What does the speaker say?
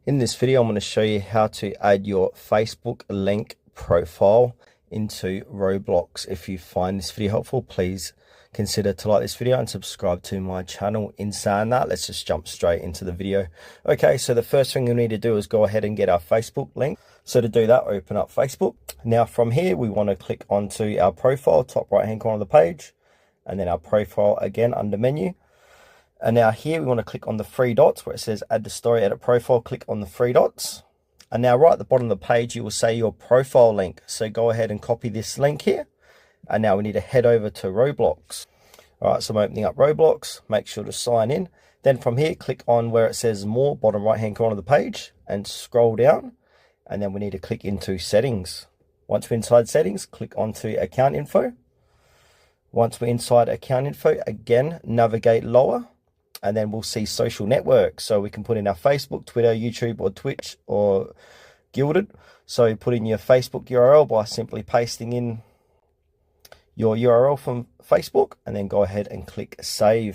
In this video, I'm going to show you how to add your Facebook link profile into Roblox. If you find this video helpful, please consider to like this video and subscribe to my channel. In saying that, let's just jump straight into the video. Okay, so the first thing we need to do is go ahead and get our Facebook link. So to do that, open up Facebook. Now from here, we want to click onto our profile, top right hand corner of the page, and then our profile again under menu. And now here we want to click on the three dots where it says add the story, edit profile, click on the three dots. And now right at the bottom of the page, you will say your profile link. So go ahead and copy this link here. And now we need to head over to Roblox. All right, so I'm opening up Roblox, make sure to sign in. Then from here, click on where it says more, bottom right-hand corner of the page and scroll down. And then we need to click into settings. Once we're inside settings, click onto account info. Once we're inside account info, again, navigate lower. And then we'll see social networks. So we can put in our Facebook, Twitter, YouTube, or Twitch, or Gilded. So put in your Facebook URL by simply pasting in your URL from Facebook, and then go ahead and click save.